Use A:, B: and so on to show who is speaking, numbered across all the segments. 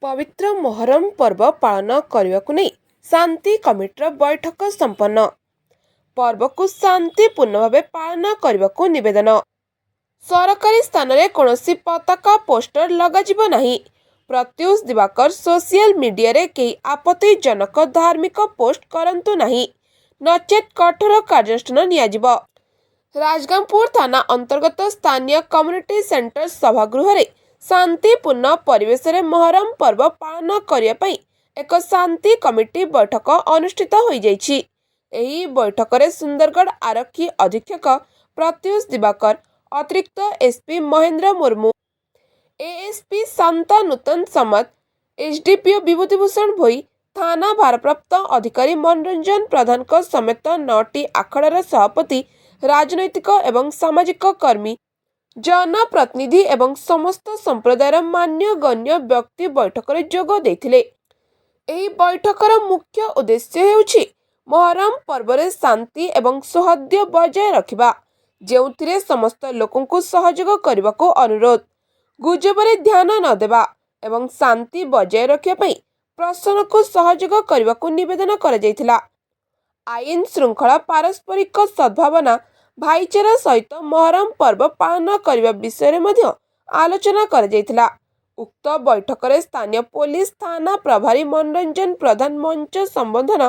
A: पवित्र मोहरम पर्व पालन करने को नहीं शांति कमिटर बैठक संपन्न। पर्व को शांतिपूर्ण भाव पालन करने को निवेदन। सरकारी स्थान में कौनसी पताका पोस्टर लगाजिब नहीं। प्रत्युष दिवाकर सोशल मीडिया रे कई आपत्तिजनक धार्मिक पोस्ट करंतु नहीं, नचेत कठोर कार्यानुष्ठान नियाजिब। राजगांगपुर थाना अंतर्गत स्थानीय कम्युनिटी सेंटर सभागृह रे शांतिपूर्ण परिवेश रे मोहरम पर्व पालन करने पई एक शांति कमिटी बैठक अनुष्ठित होई जाइछि। एही बैठक रे सुंदरगढ़ आरक्षी अधीक्षक प्रत्युष दिवाकर, अतिरिक्त एसपी महेंद्र मुर्मू, एएसपी शांता नूतन समत, एसडीपीओ विभूतिभूषण भोई, थाना भारप्राप्त अधिकारी मनोरंजन प्रधान समेत 9टी आखड़ार सभापति, राजनैतिक एवं सामाजिक कर्मी, जनप्रतिनिधि एवं समस्त संप्रदायर मान्य गण्य व्यक्ति बैठक रे जोग देथिले। एही बैठकर मुख्य उद्देश्य हेउछि मोहरम पर्व रे शांति एवं सौहार्द्य बजाय रखिबा, जेउथिरे समस्त लोकंकु सहयोग करबाको अनुरोध, गुजबरे ध्यान न देबा एवं शांति बजाय रखिया पई प्रशासन को सहयोग करबाको निवेदन करा जायथिला। आईन श्रृंखला, पारस्परिक सद्भावना, भाईचारा सहित मोहरम पर्व पालन करने विषय में आलोचना करा जायथिला। उक्त बैठक में स्थानीय पुलिस थाना प्रभारी मनोरंजन प्रधान मंच संबोधन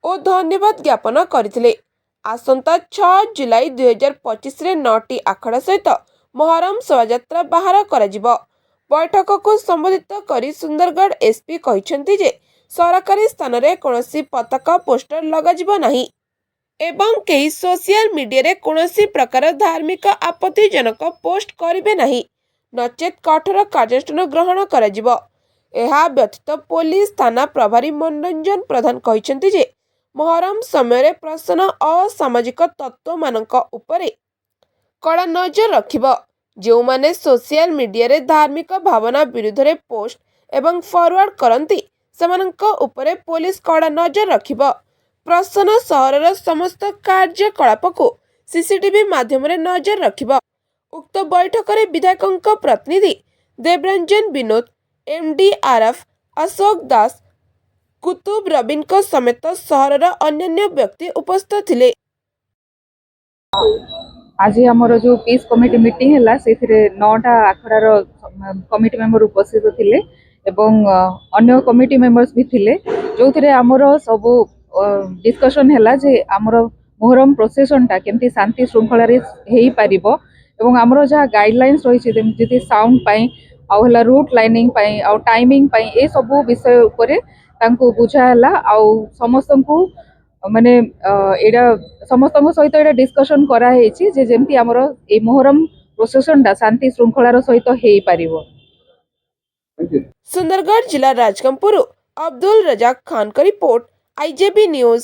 A: और धन्यवाद ज्ञापन करथिले। आसंता 6 जुलाई 2025 रे 9टी आखड़ा सहित मोहरम शोभायात्रा बाहर कराजिब। बैठक को संबोधित करी सुंदरगढ़ एसपी कहिसेंति जे सरकारी स्थान में कौनसी पताका पोस्टर लगाजिब नहीं एवं कई सोशल मीडिया रे कौनसी प्रकार धार्मिक आपत्तिजनक पोस्ट करिवे नहीं, नचेत कठोर कार्यानुष्ठान ग्रहण कराजिब। एहा व्यतीत पुलिस थाना प्रभारी मनोरंजन प्रधान कहिसेंति जे मोहरम समय प्रशासन असामाजिक तत्व मानक उपरे कड़ा नजर रखिब। जो माने सोशल मीडिया रे धार्मिक भावना विरुद्ध रे पोस्ट एवं फॉरवर्ड करंती सेमानक उपरे पुलिस कड़ा नजर रखिब। प्रशासन सहरर समस्त कार्यकलाप को सीसीटीवी माध्यम रे नजर रखिब। उक्त बैठक रे विधायक प्रतिनिधि देवरंजन विनोद, एमडीआरएफ अशोक दास, कुतुब रबिन समेत सहरर अन्य व्यक्ति उपस्थित थिले।
B: आज आमर जो पीस कमिटी मीटिंग है से 9टा आखड़ार कमिटी मेंबर उपस्थित थिले एवं अन्य कमिटी मेंबर्स भी थिले, जो थे आमर सब डिस्कशन है जे आमर मोहरम प्रोसेसन टा केमती शांति श्रृंखला हो पारिबो एवं आमर जहाँ गाइडलाइंस रही जैसे साउंड पाई आउला रूट लाइनिंग पाई आउ टाइमिंग पाई ए सब विषय उपरे तांको बुझाला आउ समस्त को माने एडा समस्त सहित एडा डिस्कशन करा हेछि जे जेमती आमर ए मोहरम प्रोसेसन टा शांति श्रृंखलार सहित हो पारिबो।
A: सुंदरगढ़ जिला राजगांगपुर अब्दुल रजाक खान का रिपोर्ट, आईजेबी न्यूज।